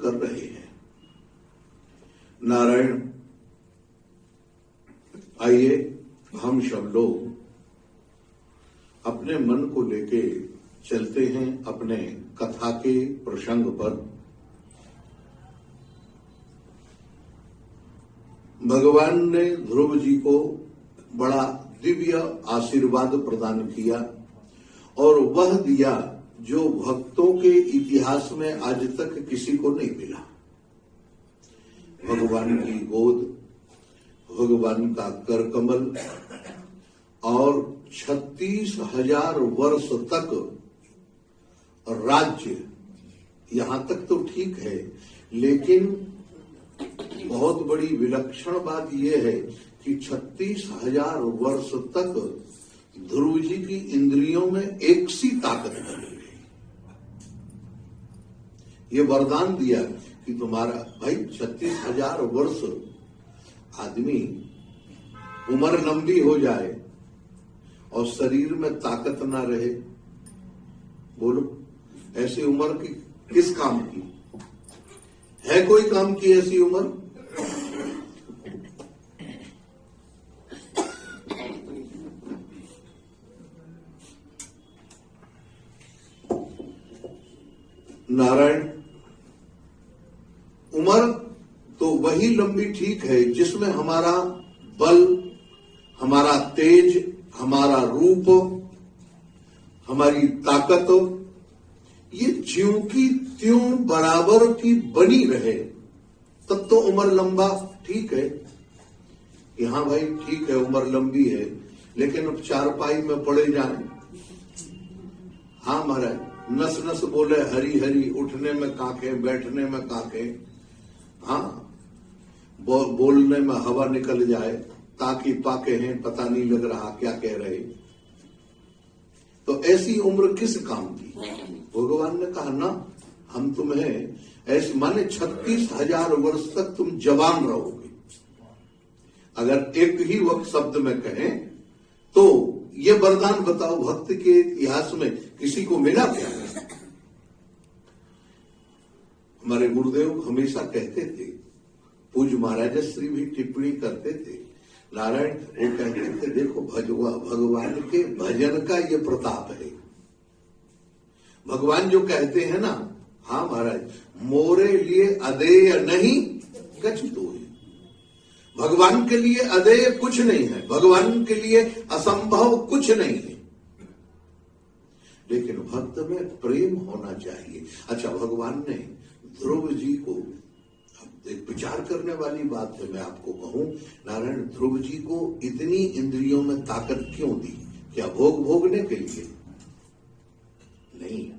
कर रहे हैं। नारायण, आइए हम सब लोग अपने मन को लेके चलते हैं अपने कथा के प्रसंग पर। भगवान ने ध्रुव जी को बड़ा दिव्य आशीर्वाद प्रदान किया और वह दिया जो भक्तों के इतिहास में आज तक किसी को नहीं मिला। भगवान की गोद, भगवान का कर कमल और 36,000 वर्ष तक राज्य। यहां तक तो ठीक है, लेकिन बहुत बड़ी विलक्षण बात यह है कि 36,000 वर्ष तक ध्रुव जी की इंद्रियों में एक सी ताकत बनी रही। ये वरदान दिया कि तुम्हारा भाई 36,000 वर्ष आदमी उम्र लंबी हो जाए और शरीर में ताकत ना रहे, बोलो ऐसी उम्र की किस काम की है? कोई काम की ऐसी उम्र? नारायण, उम्र तो वही लंबी ठीक है जिसमें हमारा बल, हमारा तेज, हमारा रूप, हमारी ताकत ये ज्यों की त्यों बराबर की बनी रहे, तब तो उम्र लंबा ठीक है कि हाँ भाई ठीक है उम्र लंबी है, लेकिन अब चारपाई में पड़े जाए, हाँ महाराज, नस नस बोले हरी हरी, उठने में काके, बैठने में काके, हाँ बोलने में हवा निकल जाए, ताकि पाके हैं पता नहीं लग रहा क्या कह रहे। तो ऐसी उम्र किस काम की? भगवान ने कहा ना, हम तुम्हें ऐसे माने 36,000 वर्ष तक तुम जवान रहोगे। अगर एक ही वक्त शब्द में कहें तो ये वरदान बताओ भक्त के इतिहास में किसी को मिला क्या? हमारे गुरुदेव हमेशा कहते थे, पूज्य महाराज श्री भी टिप्पणी करते थे, नारायण वो कहते थे देखो भगवान के भजन का ये प्रताप है। भगवान जो कहते हैं ना, हाँ महाराज, मोरे लिए अदेय नहीं कछ तो है। भगवान के लिए अदेय कुछ नहीं है, भगवान के लिए असंभव कुछ नहीं है, लेकिन भक्त में प्रेम होना चाहिए। अच्छा, भगवान ने ध्रुव जी को, एक विचार करने वाली बात है, मैं आपको कहूं, नारायण ध्रुव जी को इतनी इंद्रियों में ताकत क्यों दी? क्या भोग भोगने के लिए? नहीं,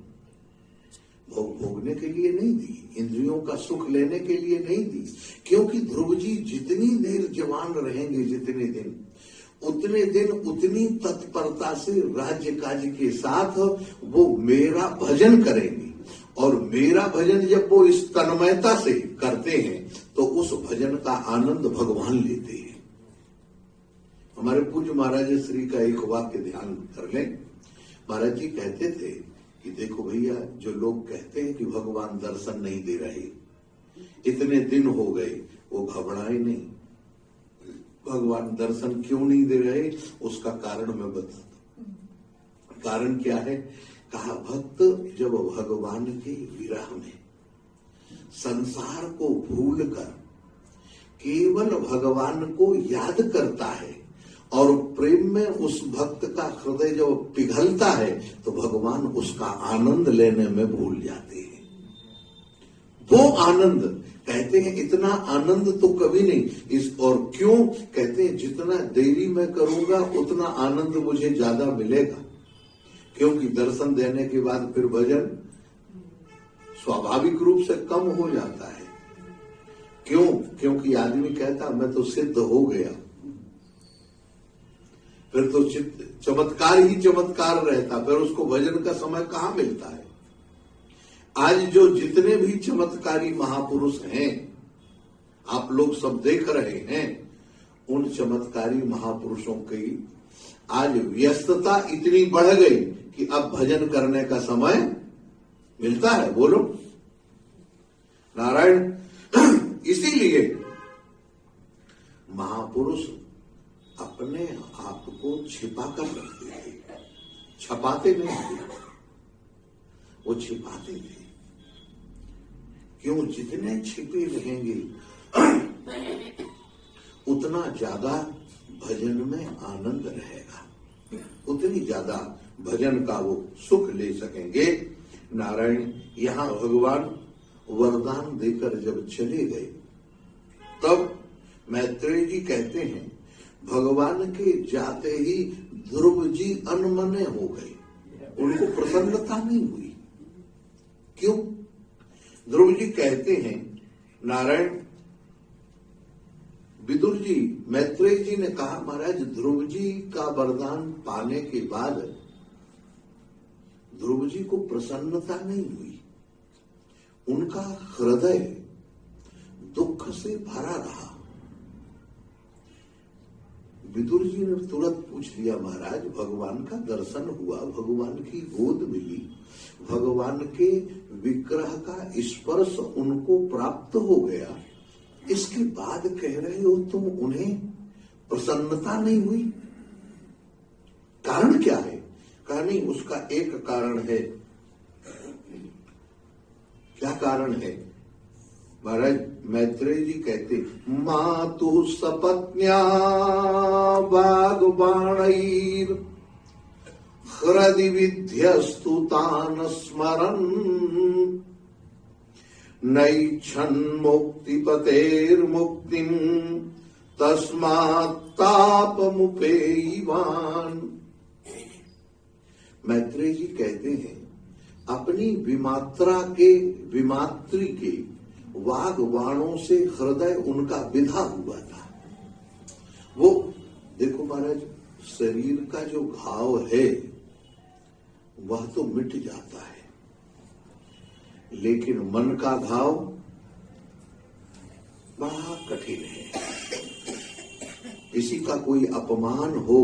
भोग भोगने के लिए नहीं दी, इंद्रियों का सुख लेने के लिए नहीं दी, क्योंकि ध्रुव जी जितनी देर जवान रहेंगे, जितने दिन, उतने दिन उतनी तत्परता से राज्य काज के साथ वो मेरा भजन करेंगे, और मेरा भजन जब वो इस तन्मयता से करते हैं तो उस भजन का आनंद भगवान लेते हैं। हमारे पूज्य महाराज श्री का एक वाक्य ध्यान कर लें। महाराज जी कहते थे कि देखो भैया, जो लोग कहते हैं कि भगवान दर्शन नहीं दे रहे, इतने दिन हो गए, वो घबराए नहीं। भगवान दर्शन क्यों नहीं दे रहे, उसका कारण मैं बताता हूं। कारण क्या है? कहा भक्त जब भगवान के विरह में संसार को भूलकर केवल भगवान को याद करता है और प्रेम में उस भक्त का हृदय जब पिघलता है तो भगवान उसका आनंद लेने में भूल जाते हैं। वो आनंद, कहते हैं इतना आनंद तो कभी नहीं, इस और क्यों कहते हैं जितना देरी में करूंगा उतना आनंद मुझे ज्यादा मिलेगा, क्योंकि दर्शन देने के बाद फिर भजन स्वाभाविक रूप से कम हो जाता है। क्यों? क्योंकि आदमी कहता मैं तो सिद्ध हो गया, फिर तो चमत्कार ही चमत्कार रहता, फिर उसको भजन का समय कहां मिलता है। आज जो जितने भी चमत्कारी महापुरुष हैं, आप लोग सब देख रहे हैं, उन चमत्कारी महापुरुषों की आज व्यस्तता इतनी बढ़ गई कि अब भजन करने का समय मिलता है? बोलो नारायण इसीलिए महापुरुष अपने आप को छिपा कर रखते थे, छपाते नहीं थे, वो छिपाते थे। क्यों? जितने छिपे रहेंगे उतना ज्यादा भजन में आनंद रहेगा, उतनी ज्यादा भजन का वो सुख ले सकेंगे। नारायण यहां भगवान वरदान देकर जब चले गए तब मैत्रेय जी कहते हैं भगवान के जाते ही ध्रुव जी अनमने हो गए, उनको प्रसन्नता नहीं हुई। क्यों? ध्रुव जी कहते हैं नारायण विदुर जी, मैत्रेय जी ने कहा महाराज ध्रुव जी का वरदान पाने के बाद ध्रुव जी को प्रसन्नता नहीं हुई, उनका हृदय दुख से भरा रहा। विदुर जी ने तुरंत पूछ लिया महाराज भगवान का दर्शन हुआ, भगवान की गोद मिली, भगवान के विग्रह का स्पर्श उनको प्राप्त हो गया, इसके बाद कह रहे हो तुम उन्हें प्रसन्नता नहीं हुई, कारण क्या है? कहा नहीं, उसका एक कारण है। क्या कारण है? महाराज मैत्रेय जी कहते मातु सपत्न्या बागबाणैर हृदि विध्यस्तु तान स्मरन् नैच्छन् मुक्तिपतेर्मुक्तिं तस्मात् तापमुपेयिवान्। मैत्रेय जी कहते हैं अपनी विमात्री के वाग बाणों से हृदय उनका विधा हुआ था। वो देखो महाराज शरीर का जो घाव है वह तो मिट जाता है, लेकिन मन का घाव बड़ा कठिन है। किसी का कोई अपमान हो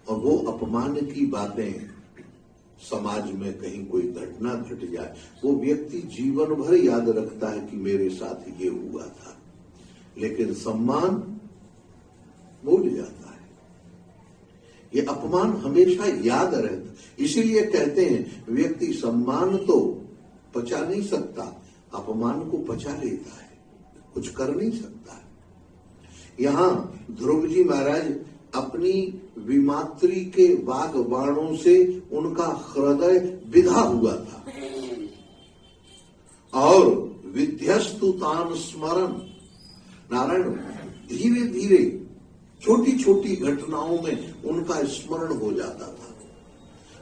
और वो अपमान की बातें समाज में कहीं कोई घटना घट जाए, वो व्यक्ति जीवन भर याद रखता है कि मेरे साथ ये हुआ था, लेकिन सम्मान भूल जाता है। ये अपमान हमेशा याद रहता, इसीलिए कहते हैं व्यक्ति सम्मान तो पचा नहीं सकता, अपमान को पचा लेता है, कुछ कर नहीं सकता। यहां ध्रुव जी महाराज अपनी विमात्री के वाग बाणों से उनका हृदय विधा हुआ था और विध्यस्तु तान स्मरण। नारायण धीरे धीरे छोटी छोटी घटनाओं में उनका स्मरण हो जाता था,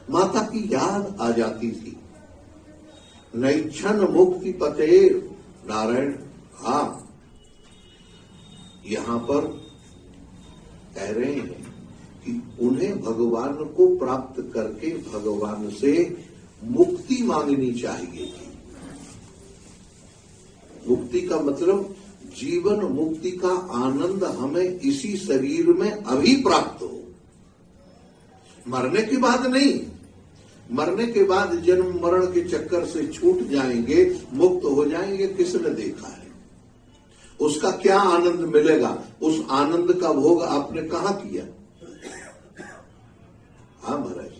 माता की याद आ जाती थी। नैच्छन् मुक्ति पतेर। नारायण हाँ यहां पर कह रहे हैं कि उन्हें भगवान को प्राप्त करके भगवान से मुक्ति मांगनी चाहिए थी। मुक्ति का मतलब जीवन मुक्ति का आनंद हमें इसी शरीर में अभी प्राप्त हो, मरने के बाद नहीं। मरने के बाद जन्म मरण के चक्कर से छूट जाएंगे, मुक्त हो जाएंगे, किसने देखा है? उसका क्या आनंद मिलेगा? उस आनंद का भोग आपने कहां किया? हाँ महाराज,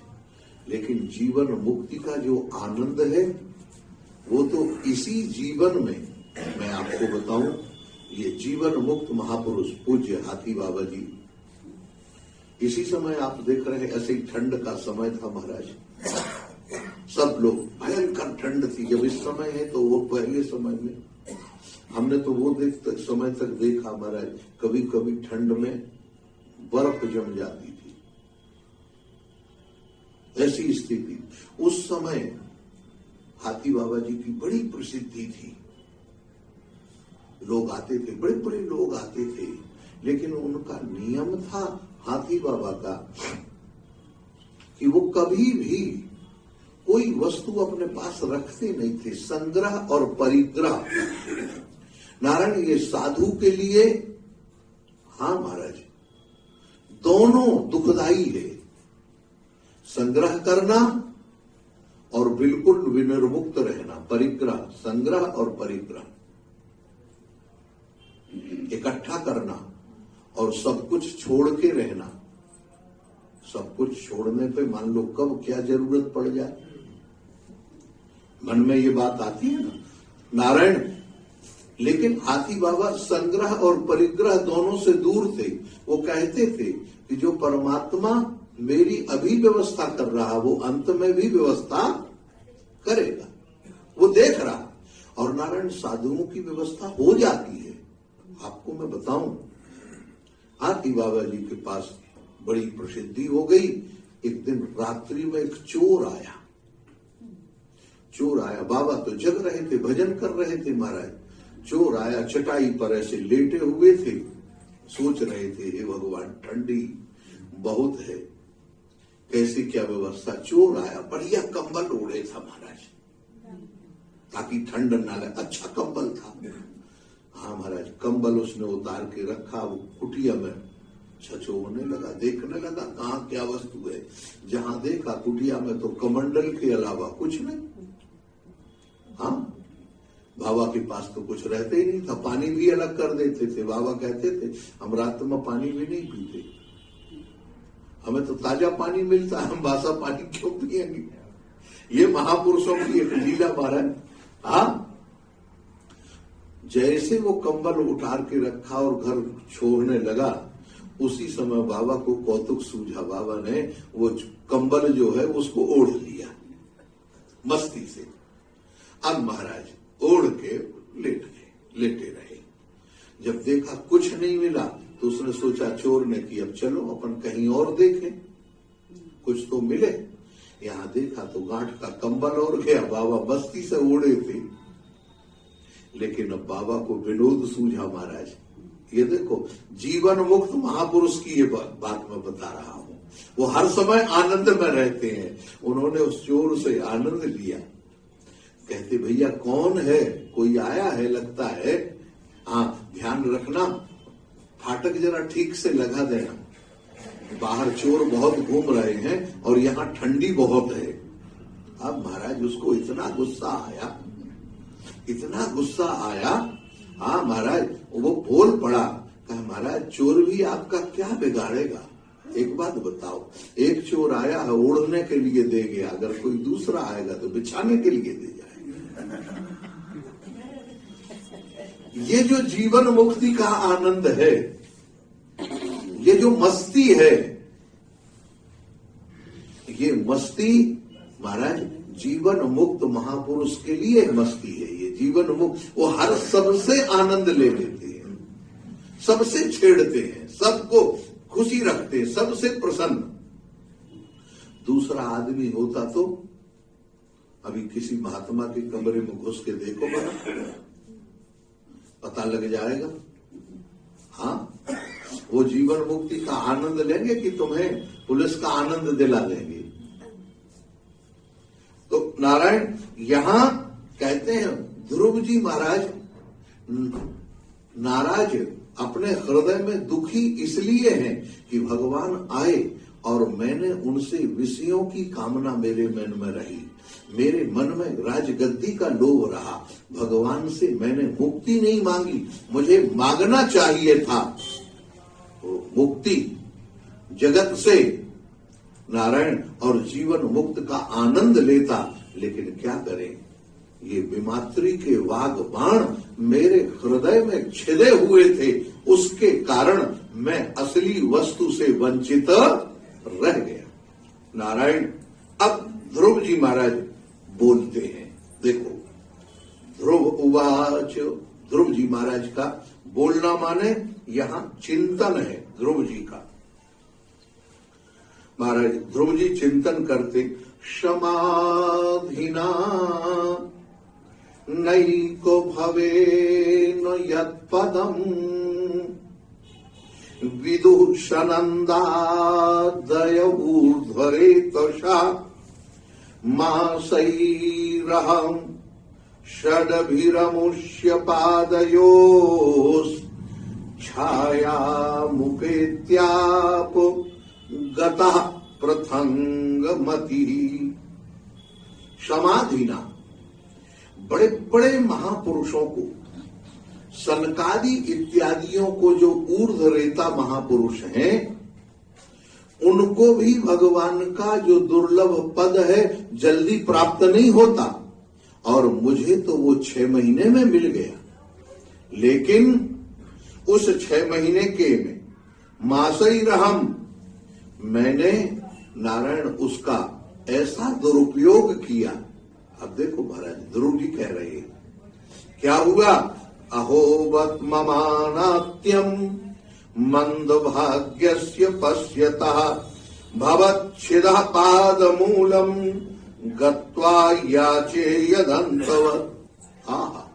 लेकिन जीवन मुक्ति का जो आनंद है वो तो इसी जीवन में, मैं आपको बताऊं, ये जीवन मुक्त महापुरुष पूज्य हाथी बाबा जी, इसी समय आप देख रहे हैं ऐसे ही ठंड का समय था महाराज, सब लोग भयंकर ठंड थी। जब इस समय है तो वो पहले समय में हमने तो वो समय तक देखा महाराज, कभी कभी ठंड में बर्फ जम जाती थी, ऐसी स्थिति। उस समय हाथी बाबा जी की बड़ी प्रसिद्धि थी, लोग आते थे, बड़े बड़े लोग आते थे, लेकिन उनका नियम था हाथी बाबा का कि वो कभी भी कोई वस्तु अपने पास रखते नहीं थे, संग्रह और परिग्रह। नारायण ये साधु के लिए, हाँ महाराज, दोनों दुखदाई है, संग्रह करना और बिल्कुल विनिर्मुक्त रहना, परिग्रह, संग्रह और परिग्रह, इकट्ठा करना और सब कुछ छोड़ के रहना। सब कुछ छोड़ने पे मान लो कब क्या जरूरत पड़ जाए, मन में ये बात आती है ना नारायण। लेकिन हाथी बाबा संग्रह और परिग्रह दोनों से दूर थे। वो कहते थे कि जो परमात्मा मेरी अभी व्यवस्था कर रहा वो अंत में भी व्यवस्था करेगा, वो देख रहा। और नारायण साधुओं की व्यवस्था हो जाती है। आपको मैं बताऊं, हाथी बाबा जी के पास बड़ी प्रसिद्धि हो गई। एक दिन रात्रि में एक चोर आया। चोर आया, बाबा तो जग रहे थे, भजन कर रहे थे महाराज। चोर आया, चटाई पर ऐसे लेटे हुए थे, सोच रहे थे हे भगवान ठंडी बहुत है, कैसे क्या व्यवस्था। चोर आया, बढ़िया कंबल ओढ़े था महाराज ताकि ठंड ना लगे, अच्छा कंबल था। हाँ महाराज, कंबल उसने उतार के रखा, वो कुटिया में छछोने लगा, देखने लगा कहाँ क्या वस्तु है। जहां देखा कुटिया में तो कमंडल के अलावा कुछ नहीं। हाँ, बाबा के पास तो कुछ रहते ही नहीं था। पानी भी अलग कर देते थे। बाबा कहते थे हम रात में पानी भी नहीं पीते, हमें तो ताजा पानी मिलता है, हम बासा पानी क्यों पिएंगे। ये महापुरुषों की एक लीला महाराज। हाँ, जैसे वो कंबल उतार के रखा और घर छोड़ने लगा, उसी समय बाबा को कौतुक सूझा। बाबा ने वो कंबल जो है उसको ओढ़ लिया मस्ती से। अब महाराज ओढ़ के लेटे रहे। जब देखा कुछ नहीं मिला तो उसने सोचा चोर ने कि अब चलो अपन कहीं और देखें, कुछ तो मिले। यहां देखा तो गांठ का कंबल ओढ़ गया, बाबा मस्ती से ओढ़े थे। लेकिन अब बाबा को विनोद सूझा महाराज। ये देखो, जीवन मुक्त महापुरुष की ये बात मैं बता रहा हूं। वो हर समय आनंद में रहते हैं। उन्होंने उस चोर से आनंद लिया। कहते भैया कौन है, कोई आया है लगता है। हाँ, ध्यान रखना, फाटक जरा ठीक से लगा देना, बाहर चोर बहुत घूम रहे हैं और यहाँ ठंडी बहुत है। अब महाराज उसको इतना गुस्सा आया, इतना गुस्सा आया। हाँ महाराज, वो बोल पड़ा, कहा महाराज चोर भी आपका क्या बिगाड़ेगा। एक बात बताओ, एक चोर आया है ओढ़ने के लिए दे गया, अगर कोई दूसरा आएगा तो बिछाने के लिए दे जाएगा। ये जो जीवन मुक्ति का आनंद है, ये जो मस्ती है, ये मस्ती महाराज जीवन मुक्त महापुरुष के लिए मस्ती है। ये जीवन मुक्त, वो हर सबसे आनंद ले लेते हैं, सबसे छेड़ते हैं, सबको खुशी रखते हैं, सबसे प्रसन्न। दूसरा आदमी होता तो अभी किसी महात्मा के कमरे में घुस के देखो बना, पता लग जाएगा। हाँ, वो जीवन मुक्ति का आनंद लेंगे कि तुम्हें पुलिस का आनंद दिला देंगे। तो नारायण यहां कहते हैं ध्रुव जी महाराज नाराज अपने हृदय में दुखी इसलिए हैं कि भगवान आए और मैंने उनसे विषयों की कामना मेरे मन में रही, मेरे मन में राजगद्दी का लोभ रहा। भगवान से मैंने मुक्ति नहीं मांगी, मुझे मांगना चाहिए था मुक्ति जगत से नारायण, और जीवन मुक्त का आनंद लेता। लेकिन क्या करें, ये विमात्री के वाग बाण मेरे हृदय में छिदे हुए थे, उसके कारण मैं असली वस्तु से वंचित रह गया। नारायण अब ध्रुव जी महाराज बोलते हैं। देखो, ध्रुव उवाच, ध्रुव जी महाराज का बोलना माने यहां चिंतन है ध्रुव जी का। महाराज ध्रुव जी चिंतन करते, समाधिना नैको भवेन यत्पदम् विदुषनन्दादय ऊर्ध्वरेतसा मासैरहं षडभिरमुष्य पादयोस् छायामुपेत्याप गतः प्रथंगमतिः समाधिना, बड़े बड़े महापुरुषों को, सनकादि इत्यादियों को जो ऊर्ध्वरेता महापुरुष हैं, उनको भी भगवान का जो दुर्लभ पद है जल्दी प्राप्त नहीं होता, और मुझे तो वो 6 महीने में मिल गया। लेकिन उस 6 महीने के में मासई रहम, मैंने नारायण उसका ऐसा दुरुपयोग किया। अब देखो महाराज, ध्रुव जी कह रहे हैं क्या हुआ, अहोवत ममानात्यम मंद भाग्यस्य पश्यतः भवच्छिदः पादमूलम गत्वा याचे यदंतव। आहा,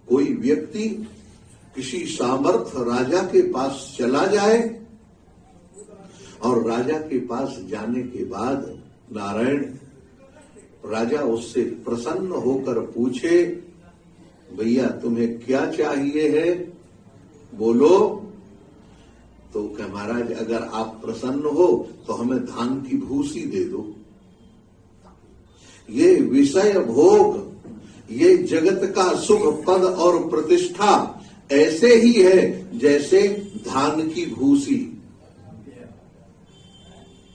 कोई व्यक्ति किसी सामर्थ राजा के पास चला जाए और राजा के पास जाने के बाद नारायण राजा उससे प्रसन्न होकर पूछे, भैया तुम्हें क्या चाहिए है, बोलो। तो क्या महाराज, अगर आप प्रसन्न हो तो हमें धान की भूसी दे दो। ये विषय भोग, ये जगत का सुख पद और प्रतिष्ठा ऐसे ही है जैसे धान की भूसी,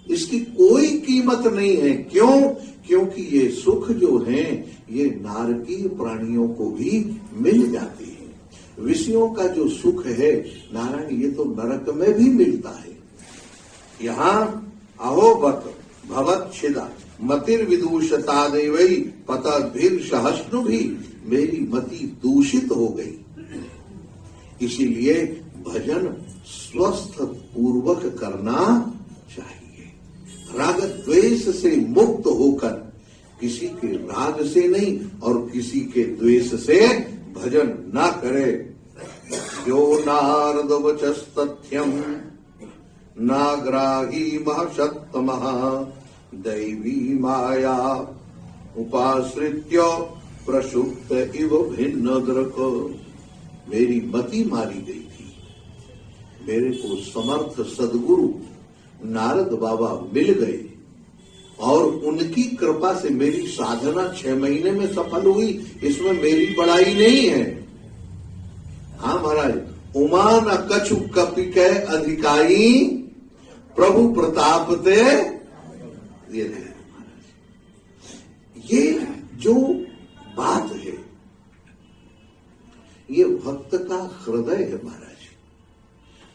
इसकी कोई कीमत नहीं है। क्यों? क्योंकि ये सुख जो है ये नारकीय प्राणियों को भी मिल जाते हैं। विषयों का जो सुख है नारायण, ये तो नरक में भी मिलता है। यहाँ अहोबत भवच्छिदा मतिर्विदूषता देवई पतद्भिर सहस्नु भी, मेरी मति दूषित हो गई। इसीलिए भजन स्वस्थ पूर्वक करना चाहिए, राग द्वेष से मुक्त होकर, किसी के राग से नहीं और किसी के द्वेष से भजन ना करे। यो नारद वचस्तथ्यम नाग्राही महशत्तमः दैवी माया उपाश्रित्य प्रसुप्त इव भिन्न दृक्। मेरी मति मारी गई थी, मेरे को समर्थ सदगुरु नारद बाबा मिल गए और उनकी कृपा से मेरी साधना 6 महीने में सफल हुई। इसमें मेरी बड़ाई नहीं है। हाँ महाराज, उमा न कछु कपिकै अधिकाई प्रभु प्रताप ते। ये जो बात है ये भक्त का हृदय है महाराज।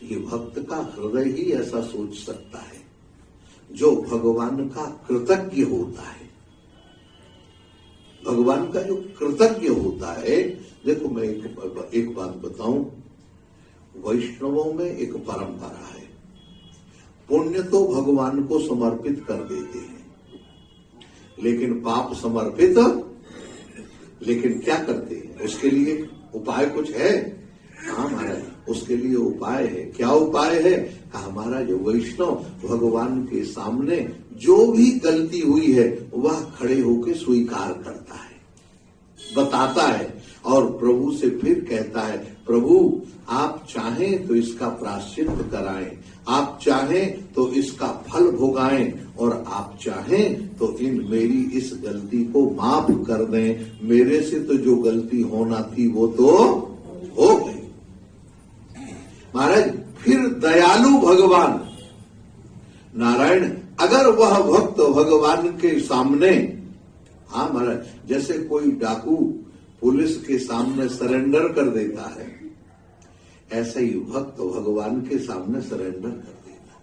ये भक्त का हृदय ही ऐसा सोच सकता है जो भगवान का कृतज्ञ होता है। भगवान का जो कृतज्ञ होता है, देखो मैं एक बात बताऊं, वैष्णवों में एक परंपरा है, पुण्य तो भगवान को समर्पित कर देते हैं लेकिन पाप समर्पित, लेकिन क्या करते हैं, उसके लिए उपाय कुछ है? हाँ महाराज, उसके लिए उपाय है। क्या उपाय है? हमारा जो वैष्णव भगवान के सामने जो भी गलती हुई है वह खड़े होकर स्वीकार करता है, बताता है और प्रभु से फिर कहता है, प्रभु आप चाहें तो इसका प्रायश्चित कराएं, आप चाहें तो इसका फल भोगाएं और आप चाहें तो मेरी इस गलती को माफ कर दें। मेरे से तो जो गलती होना थी वो तो हो गई। महाराज, फिर दयालु भगवान नारायण, अगर वह भक्त भगवान के सामने, हाँ महाराज, जैसे कोई डाकू पुलिस के सामने सरेंडर कर देता है, ऐसा ही भक्त भगवान के सामने सरेंडर कर देता है।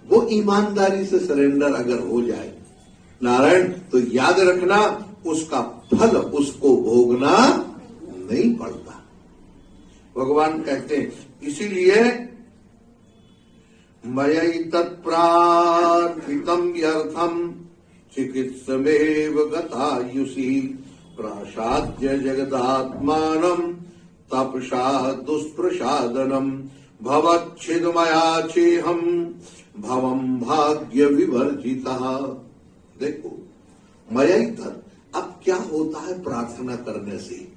वो ईमानदारी से सरेंडर अगर हो जाए नारायण, तो याद रखना उसका फल उसको भोगना नहीं पड़ता। भगवान कहते हैं, इसीलिए मयि तत्प्रार्थितम् यर्थम् चिकित्समेव गतायुषि प्रासाद्य जगदात्मानम् तपसा दुष्प्रसादनम् भवच्छिदमया चेहम् भवम् भाग्य विवर्जितः। देखो, मयि तत्, अब क्या होता है प्रार्थना करने से?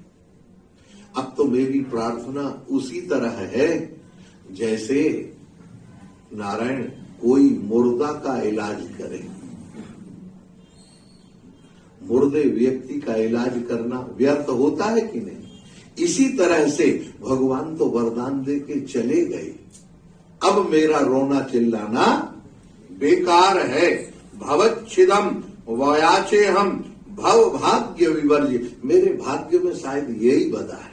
अब तो मेरी प्रार्थना उसी तरह है जैसे नारायण कोई मुर्दा का इलाज करे। मुर्दे व्यक्ति का इलाज करना व्यर्थ होता है कि नहीं? इसी तरह से भगवान तो वरदान दे के चले गए, अब मेरा रोना चिल्लाना बेकार है। भवच्छिदम वयाचे हम भव भाग्य विवर्ज्य, मेरे भाग्य में शायद यही बदा है,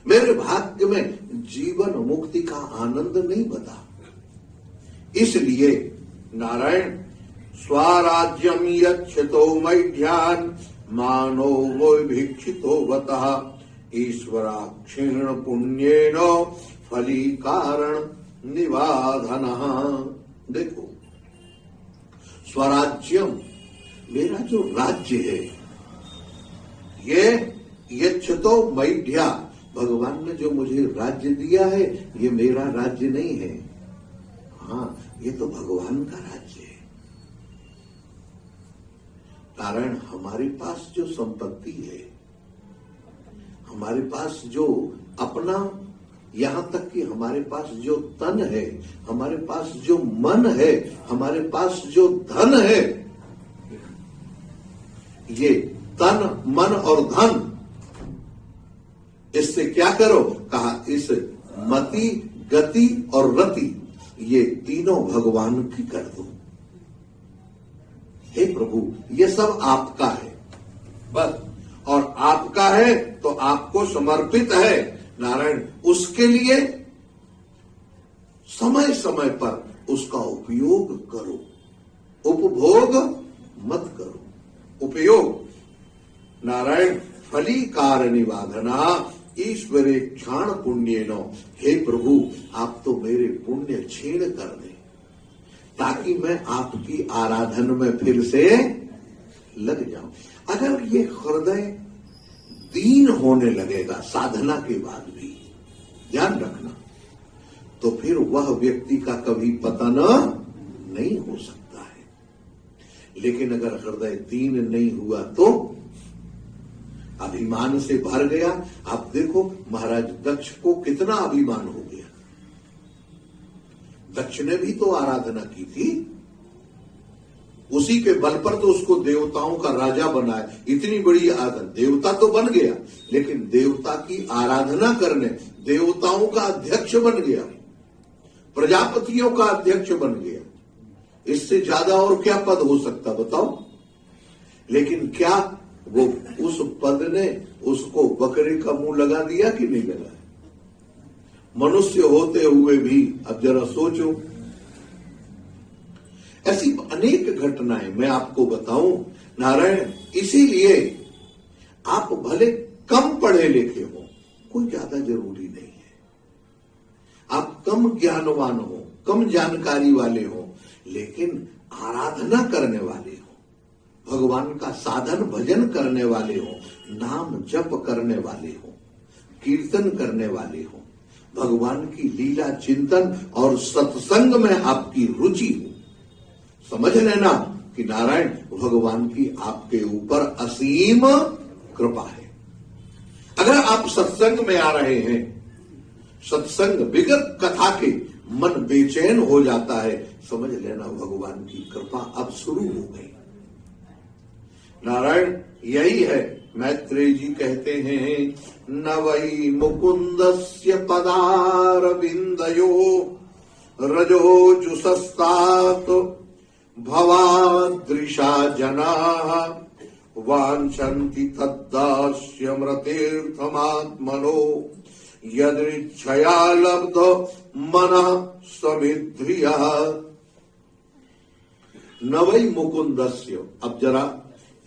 मेरे भाग्य में जीवन मुक्ति का आनंद नहीं बता। इसलिए नारायण स्वराज्यम यच्छतो मैढ्यान मानो मोभिक्षितो बतः ईश्वरा क्षीण पुण्येन फली कारण निवाधनः। देखो, स्वराज्यम, मेरा जो राज्य है, ये यच्छतो मैढ्या, भगवान ने जो मुझे राज्य दिया है ये मेरा राज्य नहीं है, हाँ ये तो भगवान का राज्य है। कारण हमारे पास जो संपत्ति है, हमारे पास जो अपना, यहां तक कि हमारे पास जो तन है, हमारे पास जो मन है, हमारे पास जो धन है, ये तन मन और धन, इससे क्या करो? कहा इस मति गति और रति, ये तीनों भगवान की कर दो। हे प्रभु, ये सब आपका है बस, और आपका है तो आपको समर्पित है। नारायण, उसके लिए समय समय पर उसका उपयोग करो, उपभोग मत करो, उपयोग। नारायण, फली कारण निवाधना ईश्वरे क्षाण पुण्येनो, हे प्रभु आप तो मेरे पुण्य क्षीण कर दें, ताकि मैं आपकी आराधन में फिर से लग जाऊं। अगर ये हृदय दीन होने लगेगा साधना के बाद भी, ध्यान रखना, तो फिर वह व्यक्ति का कभी पतन नहीं हो सकता है। लेकिन अगर हृदय दीन नहीं हुआ तो अभिमान से भर गया। आप देखो महाराज दक्ष को कितना अभिमान हो गया। दक्ष ने भी तो आराधना की थी, उसी के बल पर तो उसको देवताओं का राजा बनाया। इतनी बड़ी आराधना, देवता तो बन गया, लेकिन देवता की आराधना करने देवताओं का अध्यक्ष बन गया, प्रजापतियों का अध्यक्ष बन गया। इससे ज्यादा और क्या पद हो सकता बताओ? लेकिन क्या वो उस पद ने उसको बकरे का मुंह लगा दिया कि नहीं लगा? मनुष्य होते हुए भी अब जरा सोचो, ऐसी अनेक घटनाएं मैं आपको बताऊं नारायण। इसीलिए आप भले कम पढ़े लिखे हो, कोई ज्यादा जरूरी नहीं है, आप कम ज्ञानवान हो, कम जानकारी वाले हो, लेकिन आराधना करने वाले हो, भगवान का साधन भजन करने वाले हो, नाम जप करने वाले हो, कीर्तन करने वाले हो, भगवान की लीला चिंतन और सत्संग में आपकी रुचि हो, समझ लेना कि नारायण भगवान की आपके ऊपर असीम कृपा है। अगर आप सत्संग में आ रहे हैं, सत्संग बिगर कथा के मन बेचैन हो जाता है, समझ लेना भगवान की कृपा अब शुरू हो गई। नारायण, यही है मैत्रेय जी कहते हैं, न वै मुकुंदस्य पदारविंदयो रजोजुषस्तात भवादृशा जनाः वाञ्छन्ति तद्दास्यमृतीर्थमात्मनो यदृच्छया लब्ध मनः समिध्रियः। न वै मुकुंदस्य, अब जरा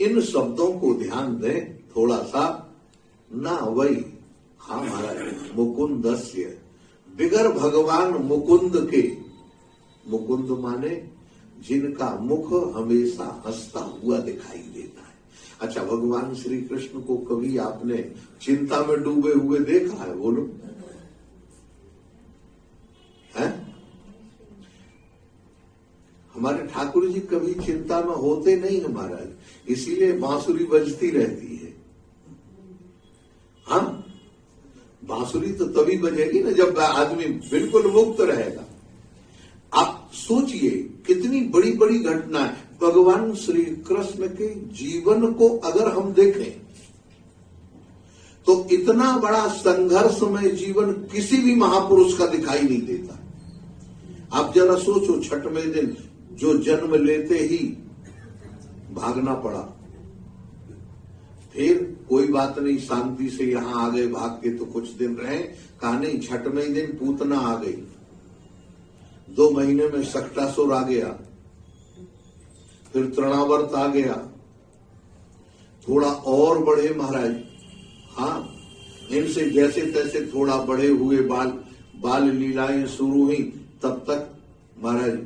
इन शब्दों को ध्यान दें थोड़ा सा। ना वही, हाँ महाराज, मुकुंदस्य, बिगर भगवान मुकुंद के, मुकुंद माने जिनका मुख हमेशा हंसता हुआ दिखाई देता है। अच्छा, भगवान श्री कृष्ण को कभी आपने चिंता में डूबे हुए देखा है? बोलो, है? हमारे ठाकुर जी कभी चिंता में होते नहीं है महाराज, इसीलिए बांसुरी बजती रहती है। हाँ, बांसुरी तो तभी बजेगी ना जब आदमी बिल्कुल मुक्त रहेगा। आप सोचिए कितनी बड़ी बड़ी घटनाएं, भगवान श्री कृष्ण के जीवन को अगर हम देखें तो इतना बड़ा संघर्षमय जीवन किसी भी महापुरुष का दिखाई नहीं देता। आप जरा सोचो, छठवें दिन जो जन्म लेते ही भागना पड़ा, फिर कोई बात नहीं, शांति से यहां आ गए, भाग के तो कुछ दिन रहे, कहा नहीं, छठवें दिन पूतना आ गई, 2 महीने में सक्टासुर आ गया, फिर तृणावर्त आ गया, थोड़ा और बढ़े महाराज, हाँ, इनसे जैसे तैसे थोड़ा बड़े हुए, बाल लीलाएं शुरू हुई, तब तक महाराज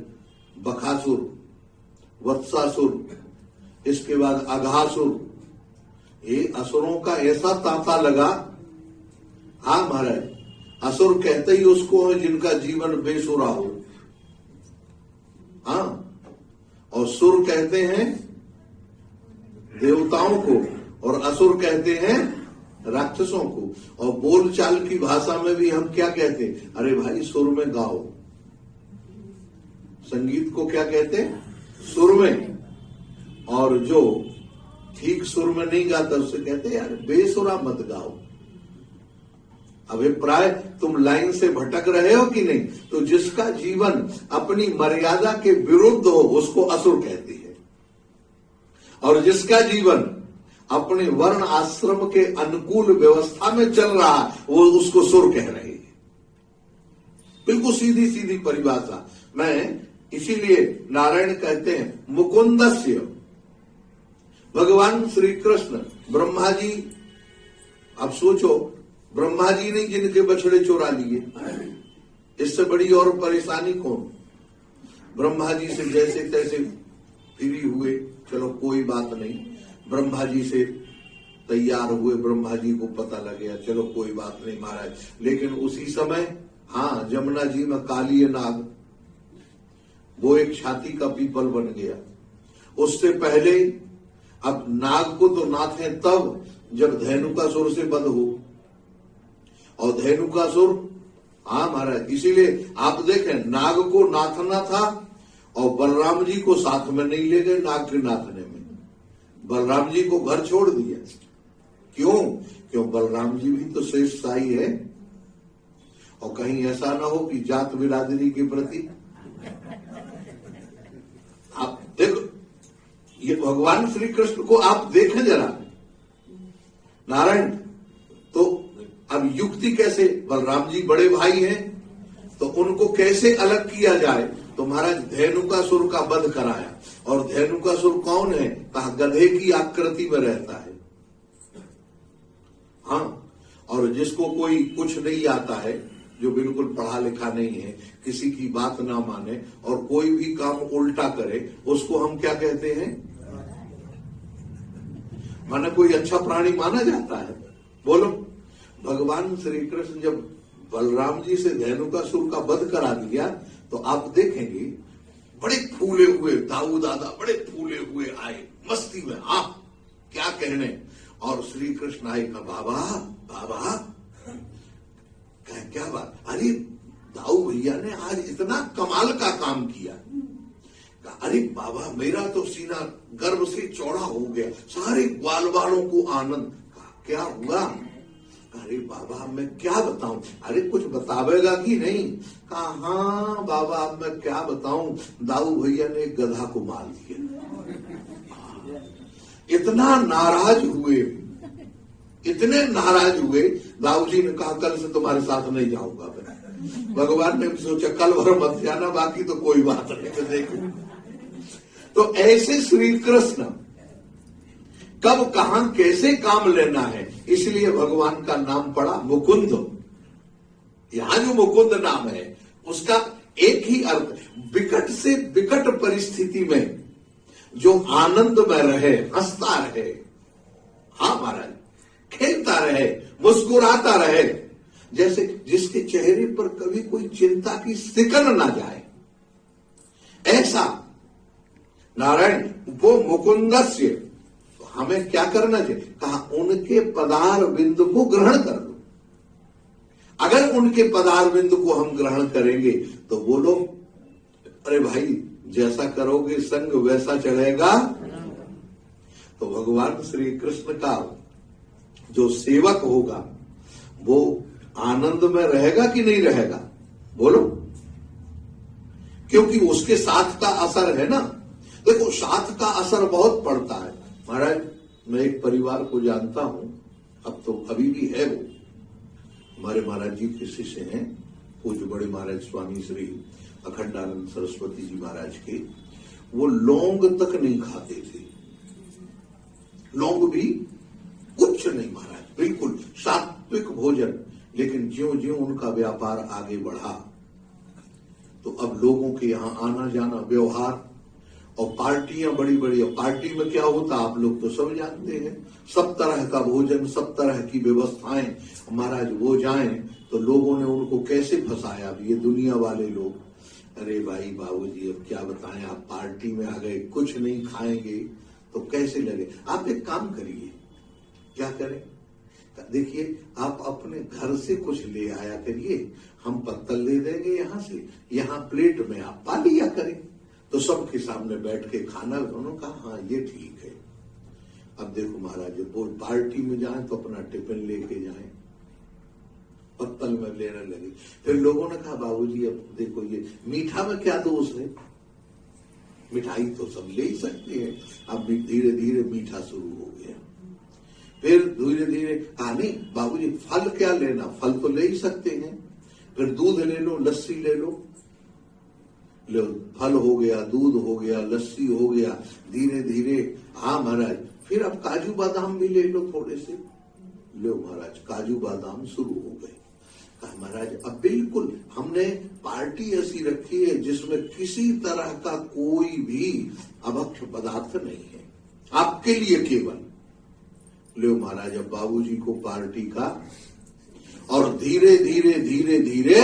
बकासुर, वत्सासुर, इसके बाद अघासुर, ये असुरों का ऐसा तांता लगा। हाँ महाराज, असुर कहते ही उसको है जिनका जीवन बेसुरा हो, हाँ, और सुर कहते हैं देवताओं को, और असुर कहते हैं राक्षसों को। और बोलचाल की भाषा में भी हम क्या कहते हैं, अरे भाई सुर में गाओ। संगीत को क्या कहते हैं, सुर में। और जो ठीक सुर में नहीं गाता उससे कहते हैं यार बेसुरा मत गाओ। अभिप्राय तुम लाइन से भटक रहे हो कि नहीं। तो जिसका जीवन अपनी मर्यादा के विरुद्ध हो उसको असुर कहती है, और जिसका जीवन अपने वर्ण आश्रम के अनुकूल व्यवस्था में चल रहा वो उसको सुर कह रहे हैं। बिल्कुल सीधी सीधी परिभाषा। मैं इसीलिए नारायण कहते हैं मुकुंदस्य, भगवान श्री कृष्ण, ब्रह्मा जी, अब सोचो, ब्रह्मा जी ने जिनके बछड़े चुरा लिए, इससे बड़ी और परेशानी कौन। ब्रह्मा जी से जैसे तैसे फ्री हुए, चलो कोई बात नहीं, ब्रह्मा जी से तैयार हुए, ब्रह्मा जी को पता लग गया, चलो कोई बात नहीं महाराज। लेकिन उसी समय हाँ, जमुना जी में काली नाग, वो एक छाती का पीपल बन गया। उससे पहले अब नाग को तो नाथे तब जब धेनुकासुर से वध हो, और धेनुकासुर, हाँ महाराज, इसीलिए आप देखें नाग को नाथना था और बलराम जी को साथ में नहीं ले गए नाग के नाथने में, बलराम जी को घर छोड़ दिया। क्यों बलराम जी भी तो शेष साई है, और कहीं ऐसा ना हो कि जात बिरादरी के प्रति। आप देखो, ये भगवान श्री कृष्ण को आप देखें जरा, नारायण, तो अब युक्ति कैसे, बलराम जी बड़े भाई हैं तो उनको कैसे अलग किया जाए। तो महाराज धेनुकासुर का वध कराया, और धेनुकासुर कौन है, कहा गधे की आकृति में रहता है, हाँ, और जिसको कोई कुछ नहीं आता है, जो बिल्कुल पढ़ा लिखा नहीं है, किसी की बात ना माने और कोई भी काम उल्टा करे, उसको हम क्या कहते हैं, माने कोई अच्छा प्राणी माना जाता है। बोलो, भगवान श्री कृष्ण जब बलराम जी से धेनुकासुर का वध करा दिया तो आप देखेंगे बड़े फूले हुए दाऊ दादा, बड़े फूले हुए आए मस्ती में, आप क्या कहने। और श्री कृष्ण आए, का बाबा बाबा, क्या बात, अरे दाऊ भैया ने आज इतना कमाल का काम किया। अरे बाबा मेरा तो सीना गर्व से चौड़ा हो गया, सारे ग्वाल वालों को आनंद। क्या हुआ, अरे बाबा मैं क्या बताऊं, अरे कुछ बतावेगा कि नहीं। कहा हाँ बाबा अब मैं क्या बताऊं, दाऊ भैया ने गधा को मार दिया। इतना नाराज हुए, इतने नाराज हुए, दाऊ जी ने कहा कल से तुम्हारे साथ नहीं जाऊंगा मैं। भगवान ने भी सोचा कल भर मत जाना, बाकी तो कोई बात नहीं, तो देखो। तो ऐसे श्री कृष्ण कब कहां कैसे काम लेना है, इसलिए भगवान का नाम पड़ा मुकुंद। यहां जो मुकुंद नाम है उसका एक ही अर्थ, विकट से विकट परिस्थिति में जो आनंद में रहे, हंसता रहे, हाँ महाराज, खेलता रहे, मुस्कुराता रहे, जैसे जिसके चेहरे पर कभी कोई चिंता की सिकन ना जाए, ऐसा नारायण वो मुकुंदस्य। हमें क्या करना चाहिए, कहा उनके पदार बिंदु को ग्रहण कर लो। अगर उनके पदार बिंदु को हम ग्रहण करेंगे तो बोलो, अरे भाई जैसा करोगे संग वैसा चढ़ेगा। तो भगवान श्री कृष्ण का जो सेवक होगा वो आनंद में रहेगा कि नहीं रहेगा, बोलो? क्योंकि उसके साथ का असर है ना। देखो, साथ का असर बहुत पड़ता है। महाराज, मैं एक परिवार को जानता हूं, अब तो अभी भी है वो, हमारे महाराज जी के शिष्य हैं, पूज्य बड़े महाराज स्वामी श्री अखंडानंद सरस्वती जी महाराज के। वो लौंग तक नहीं खाते थे, लौंग भी कुछ नहीं महाराज, बिल्कुल सात्विक भोजन। लेकिन ज्यों ज्यों उनका व्यापार आगे बढ़ा तो अब लोगों के यहाँ आना जाना, व्यवहार और पार्टियां बड़ी बड़ी। पार्टी में क्या होता आप लोग तो सब जानते हैं, सब तरह का भोजन, सब तरह की व्यवस्थाएं। महाराज वो जाएं तो लोगों ने उनको कैसे फंसाया, ये दुनिया वाले लोग। अरे भाई बाबूजी, अब क्या बताएं, आप पार्टी में आ गए, कुछ नहीं खाएंगे तो कैसे लगे। आप एक काम करिए, क्या करें, देखिए आप अपने घर से कुछ ले आया करिए, हम पत्तल दे देंगे यहाँ से, यहाँ प्लेट में आप पा लिया करें, तो सबके सामने बैठ के खाना। उन्होंने कहा हाँ ये ठीक है। अब देखो महाराज, वो पार्टी में जाएं तो अपना टिफिन लेके जाएं, पत्तल में लेने लगे। फिर लोगों ने कहा बाबूजी अब देखो ये मीठा में क्या दोष है, मिठाई तो सब ले ही सकते हैं। अब धीरे धीरे मीठा शुरू हो गया। फिर धीरे धीरे कहा नहीं बाबूजी फल क्या लेना, फल तो ले ही सकते हैं। फिर दूध ले लो, लस्सी ले लो, लो फल हो गया, दूध हो गया, लस्सी हो गया। धीरे धीरे हाँ महाराज, फिर अब काजू बादाम भी ले लो थोड़े से, लो महाराज काजू बादाम शुरू हो गए। कहा महाराज अब बिल्कुल हमने पार्टी ऐसी रखी है जिसमें किसी तरह का कोई भी अभक्ष्य पदार्थ नहीं है, आपके लिए केवल। लो महाराज अब बाबूजी को पार्टी का, और धीरे धीरे धीरे धीरे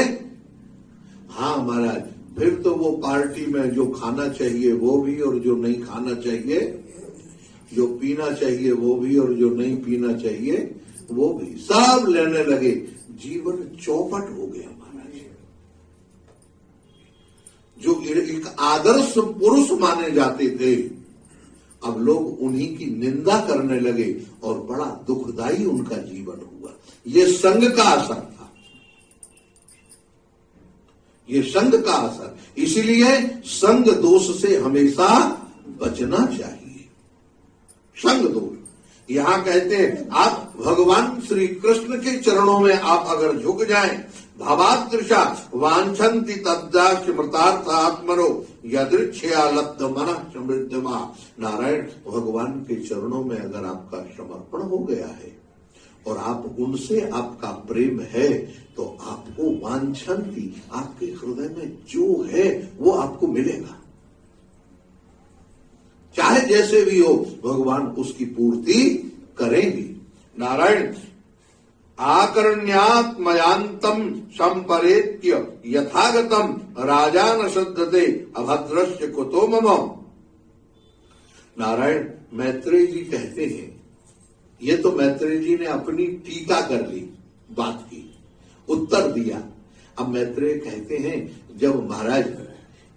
हाँ महाराज, फिर तो वो पार्टी में जो खाना चाहिए वो भी, और जो नहीं खाना चाहिए, जो पीना चाहिए वो भी, और जो नहीं पीना चाहिए वो भी, सब लेने लगे। जीवन चौपट हो गया महाराज। जो एक आदर्श पुरुष माने जाते थे अब लोग उन्हीं की निंदा करने लगे, और बड़ा दुखदाई उनका जीवन हुआ। ये संग का असर था, ये संग का असर। इसीलिए संग दोष से हमेशा बचना चाहिए। संग दोष, यहां कहते हैं आप भगवान श्री कृष्ण के चरणों में आप अगर झुक जाएं, भावादृशा वांछन्ति तद्दास्मृतार्थ आत्मनो यदृच्छया लब्ध मनः समृद्धमा। नारायण भगवान के चरणों में अगर आपका समर्पण हो गया है और आप उनसे आपका प्रेम है तो आपको वांछन्ति, आपके हृदय में जो है वो आपको मिलेगा, चाहे जैसे भी हो भगवान उसकी पूर्ति करेंगे। नारायण आकर्ण्यात्मयांतम संपरेत्य यथागतम राजान श्रद्धते अभद्रस्य कुतो मम। नारायण मैत्रेय जी कहते हैं, ये तो मैत्रेय जी ने अपनी टीका कर ली, बात की, उत्तर दिया। अब मैत्रेय कहते हैं जब महाराज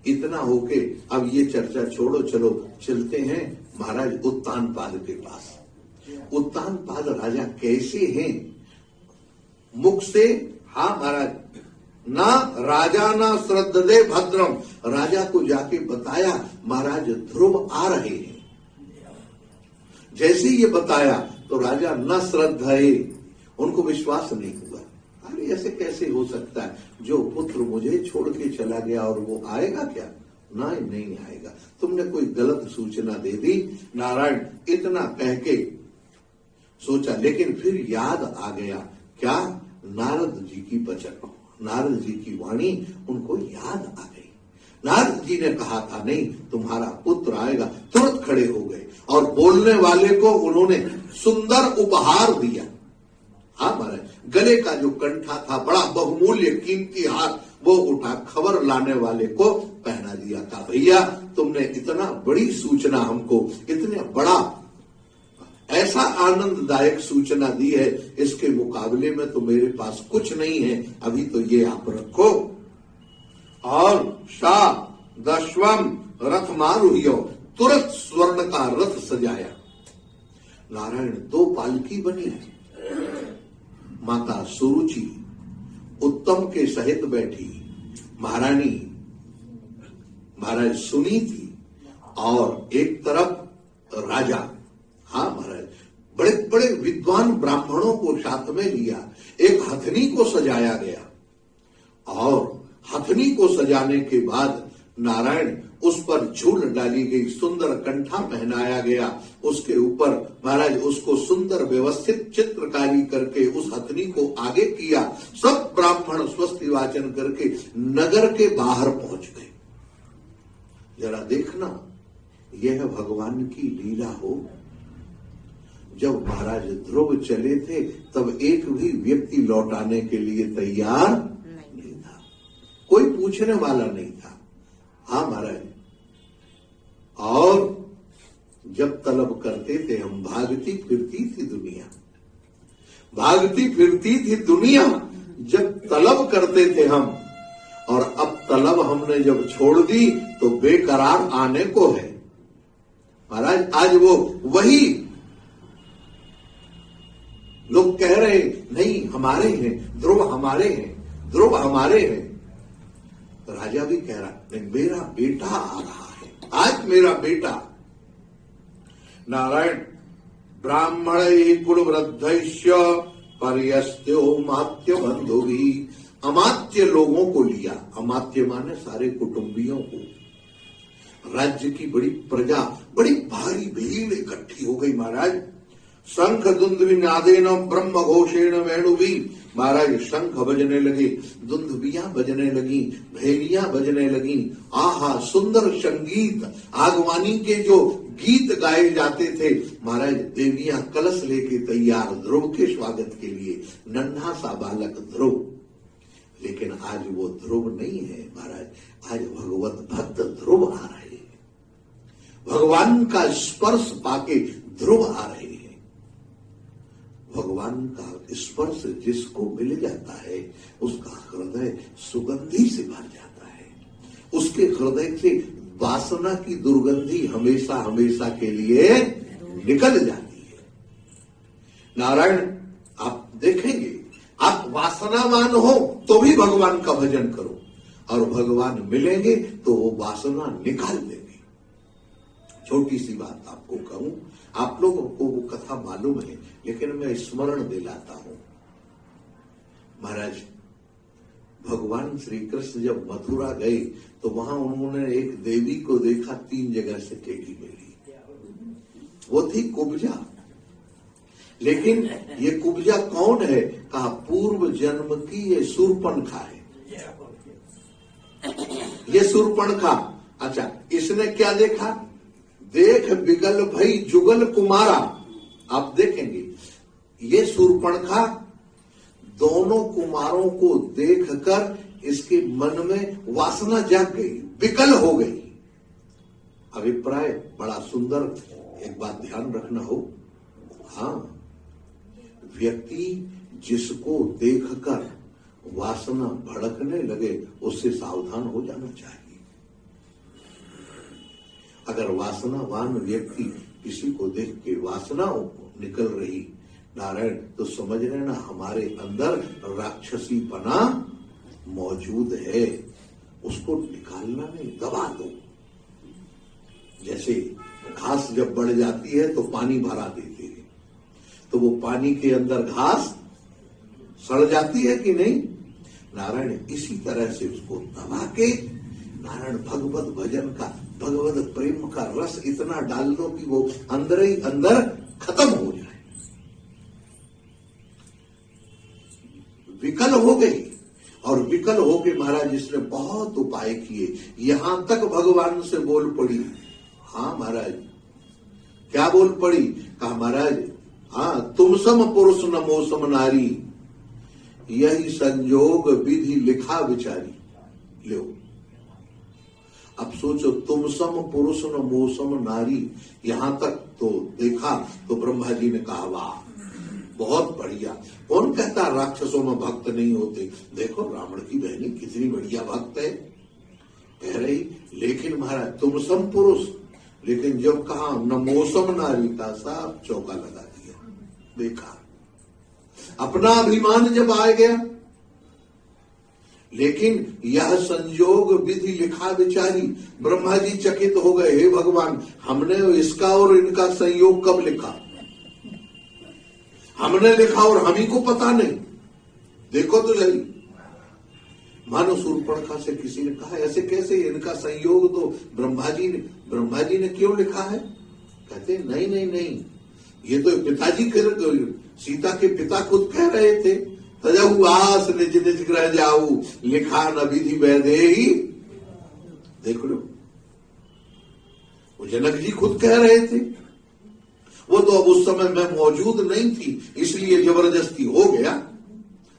इतना होके अब ये चर्चा छोड़ो, चलो चलते हैं महाराज उत्तानपाद के पास। उत्तानपाद राजा कैसे हैं, मुख से हाँ महाराज, ना राजा ना श्रद्धे भद्रम, राजा को जाके बताया महाराज ध्रुव आ रहे हैं। जैसे ये बताया तो राजा न श्रद्धाए, उनको विश्वास नहीं हुआ। अरे ऐसे कैसे हो सकता है, जो पुत्र मुझे छोड़ के चला गया और वो आएगा क्या, नहीं आएगा, तुमने कोई गलत सूचना दे दी। नारायण इतना कह के सोचा, लेकिन फिर याद आ गया क्या, नारद जी की वचन, नारद जी की वाणी उनको याद आ गई। नारद जी ने कहा था नहीं तुम्हारा पुत्र आएगा, तुरंत खड़े हो गए और बोलने वाले को उन्होंने सुंदर उपहार दिया। हाँ महाराज, गले का जो कंठा था बड़ा बहुमूल्य कीमती हार, वो उठा खबर लाने वाले को पहना दिया था। भैया तुमने इतना बड़ी सूचना हमको, इतने बड़ा ऐसा आनंददायक सूचना दी है, इसके मुकाबले में तो मेरे पास कुछ नहीं है, अभी तो ये आप रखो। और सा दशवम रथ मारुह्यो, तुरंत स्वर्ण का रथ सजाया। नारायण 2 पालकी बनी, माता सुरुचि उत्तम के सहित बैठी, महारानी महाराज सुनी थी, और एक तरफ राजा। हाँ महाराज, बड़े बड़े विद्वान ब्राह्मणों को साथ में लिया। एक हथनी को सजाया गया, और हथनी को सजाने के बाद नारायण उस पर झूल डाली गई, सुंदर कंठा पहनाया गया, उसके ऊपर महाराज उसको सुंदर व्यवस्थित चित्रकारी करके उस हथनी को आगे किया। सब ब्राह्मण स्वस्ति वाचन करके नगर के बाहर पहुंच गए। जरा देखना, यह भगवान की लीला हो। जब महाराज ध्रुव चले थे तब एक भी व्यक्ति लौटाने के लिए तैयार नहीं था, कोई पूछने वाला नहीं था। हाँ महाराज, और जब तलब करते थे हम, भागती फिरती थी दुनिया, भागती फिरती थी दुनिया जब तलब करते थे हम, और अब तलब हमने जब छोड़ दी तो बेकरार आने को है। महाराज आज वो वही लोग कह रहे नहीं हमारे हैं ध्रुव, हमारे हैं ध्रुव, हमारे हैं। राजा भी कह रहा नहीं, मेरा बेटा आ रहा है, आज मेरा बेटा। नारायण ब्राह्मण कुल वृद्धैश्य पर्यस्त्यो मात्य बंधु भी, अमात्य लोगों को लिया। अमात्य माने सारे कुटुंबियों को। राज्य की बड़ी प्रजा, बड़ी भारी भीड़ इकट्ठी हो गई महाराज। शंख दुंदुभि नादेन ब्रह्म घोषेण वेणुभि, महाराज शंख बजने लगे, दुंदुभियां बजने लगी, भेलियां बजने लगी। आहा, सुंदर संगीत, आगवानी के जो गीत गाए जाते थे। महाराज देवियां कलश लेके तैयार ध्रुव के स्वागत के लिए। नन्हा सा बालक ध्रुव, लेकिन आज वो ध्रुव नहीं है महाराज, आज भगवत भक्त ध्रुव आ रहे हैं। भगवान का स्पर्श पाके ध्रुव आ रहे हैं। भगवान का स्पर्श जिसको मिल जाता है उसका हृदय सुगंधि से भर जाता है। उसके हृदय से वासना की दुर्गंधि हमेशा हमेशा के लिए निकल जाती है। नारायण आप देखेंगे, आप वासनावान हो तो भी भगवान का भजन करो, और भगवान मिलेंगे तो वो वासना निकाल देंगे। छोटी सी बात आपको कहूं, आप लोगों को वो कथा मालूम है, लेकिन मैं स्मरण दिलाता हूं। महाराज भगवान श्री कृष्ण जब मथुरा गए तो वहां उन्होंने एक देवी को देखा, 3 जगह से टेढ़ी मेढ़ी। वो थी कुब्जा। लेकिन ये कुब्जा कौन है? कहा पूर्व जन्म की ये शूर्पणखा है। ये शूर्पणखा। अच्छा, इसने क्या देखा? देख बिगल भई जुगल कुमारा। आप देखेंगे ये शूर्पणखा दोनों कुमारों को देखकर इसके मन में वासना जाग गई, विकल हो गई। अभिप्राय बड़ा सुंदर, एक बात ध्यान रखना हो। हाँ, व्यक्ति जिसको देखकर वासना भड़कने लगे उससे सावधान हो जाना चाहिए। अगर वासनावान व्यक्ति किसी को देख के वासना निकल रही नारायण, तो समझ लेना हमारे अंदर राक्षसीपना मौजूद है, उसको निकालना नहीं, दबा दो। जैसे घास जब बढ़ जाती है तो पानी भरा देते हैं, तो वो पानी के अंदर घास सड़ जाती है कि नहीं? नारायण इसी तरह से उसको दबा के नारायण भगवत भजन का, भगवत प्रेम का रस इतना डाल दो कि वो अंदर ही अंदर खत्म हो जाए। विकल हो गई, और विकल होके महाराज इसने बहुत उपाय किए, यहां तक भगवान से बोल पड़ी। हाँ महाराज, क्या बोल पड़ी? कहा महाराज हाँ, तुम सम पुरुष न मोसम नारी, यही संजोग विधि लिखा विचारी। लो अब सोचो, तुम सम पुरुष न मोसम नारी, यहां तक तो देखा तो ब्रह्मा जी ने कहा वाह बहुत बढ़िया। कौन कहता राक्षसों में भक्त नहीं होते? देखो रावण की बहनी कितनी बढ़िया भक्त है। कह रही, लेकिन महाराज तुम सम पुरुष, लेकिन जब कहा न मौसम नारी का, साफ चौका लगा दिया, बेकार। अपना अभिमान जब आ गया, लेकिन यह संयोग विधि लिखा विचारी। ब्रह्मा जी चकित हो गए, हे भगवान, हमने इसका और इनका संयोग कब लिखा? हमने लिखा और हम ही को पता नहीं। देखो तो सही, मानो शूर्पणखा से किसी ने कहा, ऐसे कैसे, इनका संयोग तो ब्रह्मा जी ने क्यों लिखा है? कहते नहीं नहीं नहीं, ये तो पिताजी सीता के पिता खुद कह रहे थे, तजहु आस निज निज ग्रह जाऊ, लिखा न विधि वैदेही। देख लो, वो जनक जी खुद कह रहे थे। वो तो अब उस समय मैं मौजूद नहीं थी, इसलिए जबरदस्ती हो गया।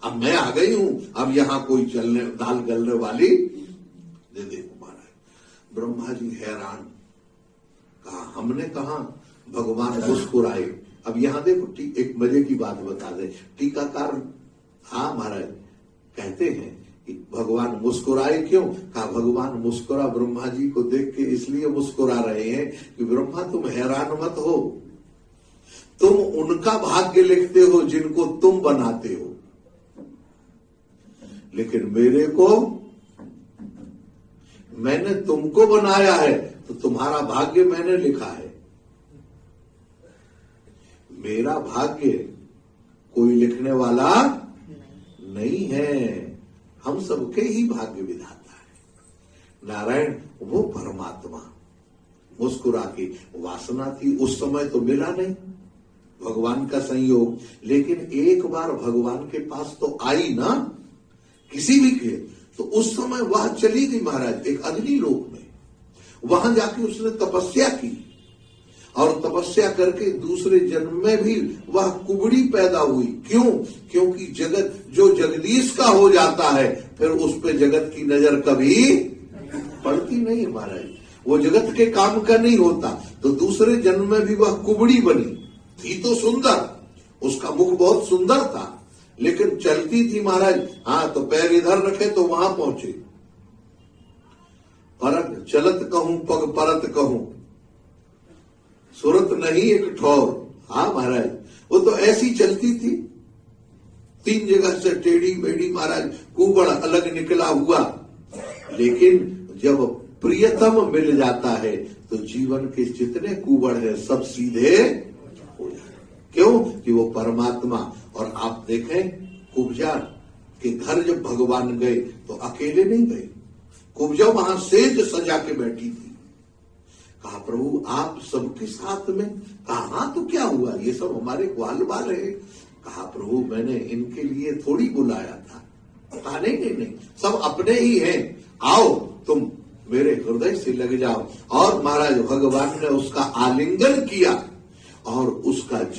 अब मैं आ गई हूं, अब यहां कोई चलने दाल गलने वाली दे देखो महाराज। ब्रह्मा जी हैरान, कहा हमने कहा, भगवान मुस्कुराए। अब यहां देखो, एक मजे की बात बता दे, टीकाकार हाँ महाराज कहते हैं कि भगवान मुस्कुराए क्यों? कहा भगवान मुस्कुरा ब्रह्मा जी को देख के इसलिए मुस्कुरा रहे हैं कि ब्रह्मा तुम हैरान मत हो, तुम उनका भाग्य लिखते हो जिनको तुम बनाते हो, लेकिन मेरे को, मैंने तुमको बनाया है तो तुम्हारा भाग्य मैंने लिखा है। मेरा भाग्य कोई लिखने वाला नहीं है, हम सबके ही भाग्य विधाता है। नारायण वो परमात्मा मुस्कुरा के, वासना थी उस समय तो मिला नहीं भगवान का संयोग, लेकिन एक बार भगवान के पास तो आई ना किसी भी के, तो उस समय वह चली गई महाराज एक अग्नि लोक में। वहां जाके उसने तपस्या की, और तपस्या करके दूसरे जन्म में भी वह कुबड़ी पैदा हुई। क्यों? क्योंकि जगत जो जगदीश का हो जाता है, फिर उस पे जगत की नजर कभी पड़ती नहीं महाराज, वो जगत के काम का नहीं होता। तो दूसरे जन्म में भी वह कुबड़ी बनी थी, तो सुंदर, उसका मुख बहुत सुंदर था, लेकिन चलती थी महाराज। हाँ, तो पैर इधर रखे तो वहां पहुंचे। परत चलत कहूं पग परत कहूं, सूरत नहीं एक ठौर। हाँ महाराज, वो तो ऐसी चलती थी, 3 जगह से टेढ़ी मेढ़ी महाराज, कुबड़ अलग निकला हुआ। लेकिन जब प्रियतम मिल जाता है तो जीवन के जितने कुबड़ है सब सीधे हो जाते। क्यों? कि वो परमात्मा। और आप देखें, कुब्जा के घर जब भगवान गए तो अकेले नहीं गए, कुब्जा वहां सेज सजा के बैठी थी। कहा प्रभु आप सबके साथ में? कहा हाँ, तो क्या हुआ, ये सब हमारे ग्वाल बाल है। कहा प्रभु मैंने इनके लिए थोड़ी बुलाया था। कहा नहीं नहीं नहीं, सब अपने ही हैं, आओ तुम मेरे हृदय से लग जाओ। और महाराज भगवान ने उसका आलिंगन किया और उसका